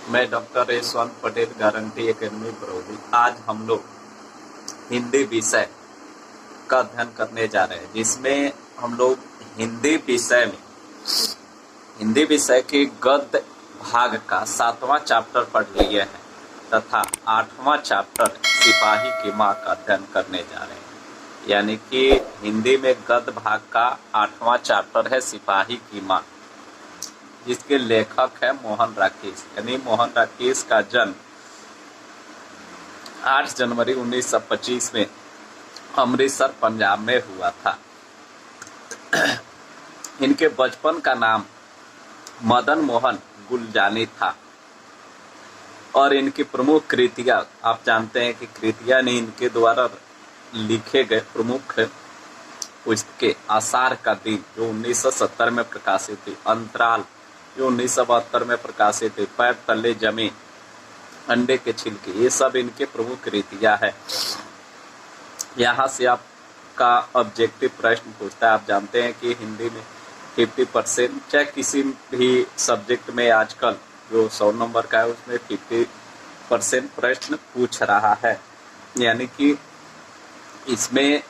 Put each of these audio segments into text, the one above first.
मैं doctor Yashwant Patel guarantee academy Barauli. आज हम लोग हिंदी विषय का अध्ययन करने जा रहे हैं, जिसमें हम लोग हिंदी विषय के गद्य भाग का 7वां चैप्टर पढ़ लिए हैं तथा 8वां चैप्टर सिपाही की माँ का अध्ययन करने जा रहे हैं। यानी कि हिंदी में गद्य भाग का 8वां चैप्टर है सिपाही की माँ, जिसके लेखक है मोहन राकेश। यानी मोहन राकेश का जन्म 8 जनवरी 1925 में अमृतसर पंजाब में हुआ था। इनके बचपन का नाम मदन मोहन गुलजानी था और इनकी प्रमुख कृतियां, आप जानते हैं कि कृतियां नहीं, इनके द्वारा लिखे गए प्रमुख पुस्तकें आषाढ़ का दिन जो 1970 में प्रकाशित थी, अंतराल जो 1972 में प्रकाशित थी, पैर तले जमी, अंडे के छिलके, ये सब इनके प्रमुख कृतियां है। यहाँ से आपका ऑब्जेक्टिव प्रश्न पूछता है। आप जानते हैं कि हिंदी में 50% चाहे किसी भी सब्जेक्ट में आजकल जो 100 नंबर का है उसमें 50% प्रश्न पूछ रहा है। यानी कि इसमें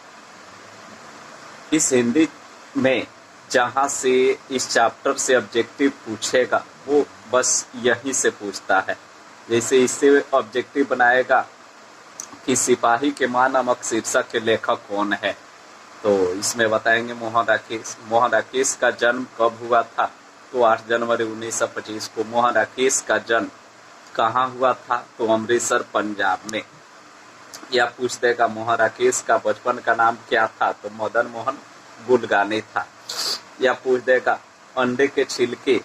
इस हिंदी में जहाँ से इस चैप्टर से ऑब्जेक्टिव पूछेगा वो बस यही से पूछता है। जैसे इससे ऑब्जेक्टिव बनाएगा कि सिपाही के माँ नामक शीर्षक के लेखक कौन है, तो इसमें बताएंगे मोहन राकेश। मोहन राकेश का जन्म कब हुआ था, तो 8 जनवरी 1925 को। मोहन राकेश का जन्म कहाँ हुआ था, तो अमृतसर पंजाब में। या पूछ देगा मोहन राकेश का बचपन का नाम क्या था, तो मदन मोहन गुलगानी था। या पूछ देगा अंडे के छिलके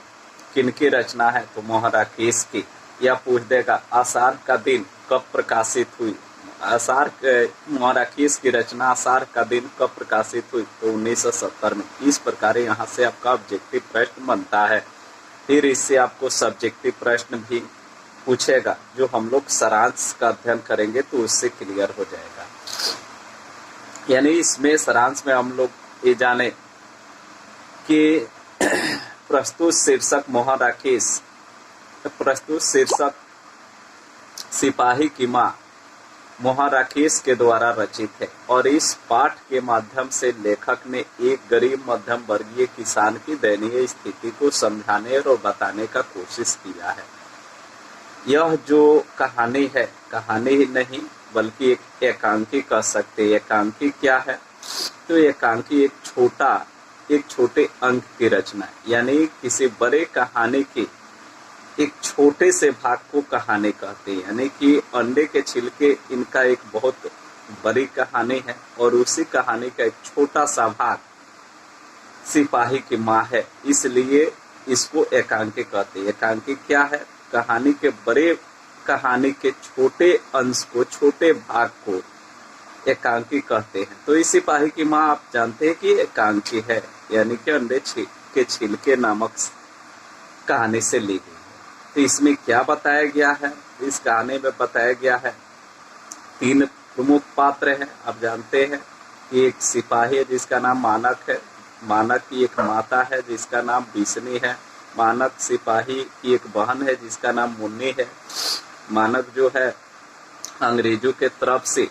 किनकी रचना है, तो मोहन राकेश की। या पूछ देगा आषाढ़ का दिन कब प्रकाशित हुई, मोहन राकेश की रचना आषाढ़ का दिन कब प्रकाशित हुई, तो 1970 में। इस प्रकार यहाँ से आपका ऑब्जेक्टिव प्रश्न बनता है। फिर इससे आपको सब्जेक्टिव प्रश्न भी पूछेगा, जो हम लोग सारांश का अध्ययन करेंगे तो उससे क्लियर हो जाएगा। यानी इसमें सारांश में हम लोग ये जाने कि प्रस्तुत शीर्षक मोहन राकेश, प्रस्तुत शीर्षक सिपाही की माँ मोहन राकेश के द्वारा रचित है और इस पाठ के माध्यम से लेखक ने एक गरीब मध्यम वर्गीय किसान की दयनीय स्थिति को समझाने और बताने का कोशिश किया है। यह जो कहानी है, कहानी ही नहीं बल्कि एक एकांकी कह सकते हैं। एकांकी क्या है, तो एकांकी एक छोटे अंक की रचना है। यानी किसी बड़े कहानी की एक छोटे से भाग को कहानी कहते हैं। यानी कि अंडे के छिलके इनका एक बहुत बड़ी कहानी है और उसी कहानी का एक छोटा सा भाग सिपाही की माँ है, इसलिए इसको एकांकी कहते हैं। एकांकी क्या है, कहानी के बड़े कहानी के छोटे अंश को, छोटे भाग को एकांकी कहते हैं। तो इस सिपाही की माँ आप जानते हैं कि एकांकी है, यानी कि अंडे के छिलके नामक कहानी से ली गई। तो इसमें क्या बताया गया है, इस कहानी में बताया गया है 3 प्रमुख पात्र हैं। आप जानते हैं कि एक सिपाही है जिसका नाम मानक है, मानक की एक माता है जिसका नाम बिसनी है, मानक सिपाही की एक बहन है जिसका नाम मुन्नी है। मानक जो है अंग्रेजों के तरफ से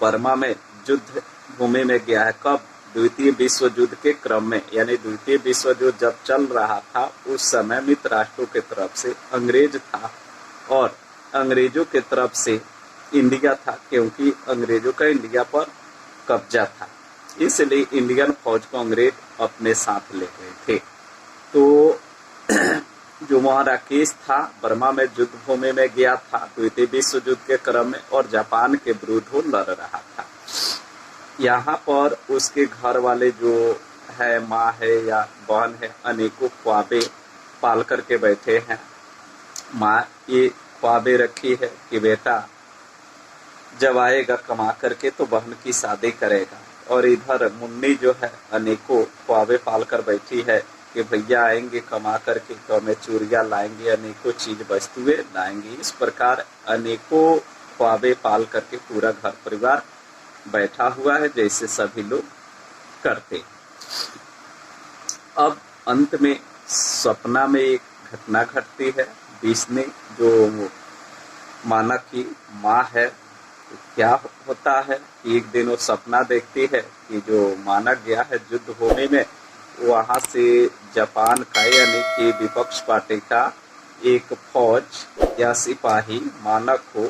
बर्मा में युद्ध भूमि में गया है। कब, द्वितीय विश्व युद्ध के क्रम में। यानी द्वितीय विश्व युद्ध जब चल रहा था उस समय मित्र राष्ट्रों के तरफ से अंग्रेज था और अंग्रेजों के तरफ से इंडिया था, क्योंकि अंग्रेजों का इंडिया पर कब्जा था, इसलिए इंडियन फौज को अंग्रेज अपने साथ ले गए थे। तो जो मोहन राकेश था बर्मा में युद्ध भूमि में गया था द्वितीय विश्व युद्ध के क्रम में और जापान के विरुद्ध वो लड़ रहा था। यहाँ पर उसके घर वाले जो है, माँ है या बहन है, अनेकों ख्वाबे पाल करके बैठे हैं। माँ ये ख्वाबे रखी है कि बेटा जब आएगा कमा करके तो बहन की शादी करेगा, और इधर मुन्नी जो है अनेकों ख्वाबे पाल कर बैठी है कि भैया आएंगे कमा करके तो हमें चूड़ियाँ लाएंगे, अनेकों चीज वस्तुएं लाएंगे। इस प्रकार अनेकों ख्वाबे पाल करके पूरा घर परिवार बैठा हुआ है, जैसे सभी लोग करते। अब अंत में सपना में एक घटना घटती है। विष्णु जो मानव की माँ है, तो क्या होता है कि एक दिन वो सपना देखती है कि जो मानव गया है युद्ध भूमि में, वहां से जापान का यानी कि विपक्ष पार्टी का एक फौज या सिपाही मानव को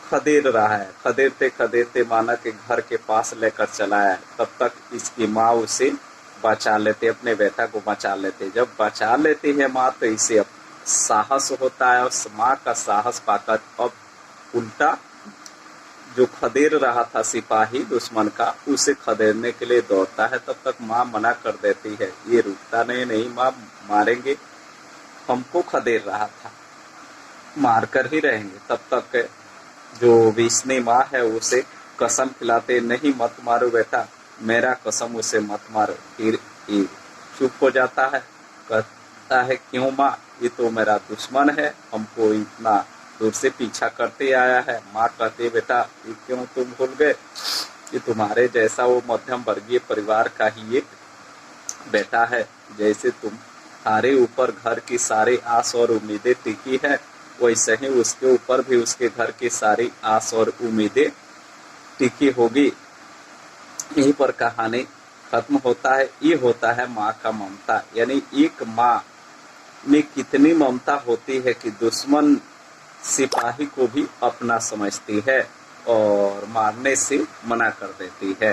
खदेड़ रहा है। खदेड़ते खदेड़ते मानव के घर के पास लेकर चला है। तब तक इसकी माँ उसे बचा लेते, अपने बेटा को बचा लेते। जब बचा लेती है माँ, तो इसे अब साहस होता है, और माँ का साहस पाकर अब उल्टा जो खदेड़ रहा था सिपाही दुश्मन का, उसे खदेड़ने के लिए दौड़ता है। तब तक माँ मना कर देती है, ये रुकता नहीं माँ, मारेंगे, हमको खदेड़ रहा था, मार कर ही रहेंगे। तब तक जो विष्णु माँ है उसे कसम खिलाते, नहीं मत मारो बेटा, मेरा कसम उसे मत मारो। फिर ये चुप हो जाता है, कहता है क्यों माँ, ये तो मेरा दुश्मन है, हमको इतना दूर से पीछा करते आया है। माँ कहती है बेटा ये क्यों तुम भूल गए, ये तुम्हारे जैसा वो मध्यम वर्गीय परिवार का ही एक बेटा है। जैसे तुम्हारे ऊपर घर की सारी आस और उम्मीदें टिकी है, वैसे ही उसके ऊपर भी उसके घर की सारी आस और उम्मीदें टिकी होगी। यहीं पर कहानी खत्म होता है। ये होता है माँ का ममता, यानी एक माँ में कितनी ममता होती है कि दुश्मन सिपाही को भी अपना समझती है और मारने से मना कर देती है।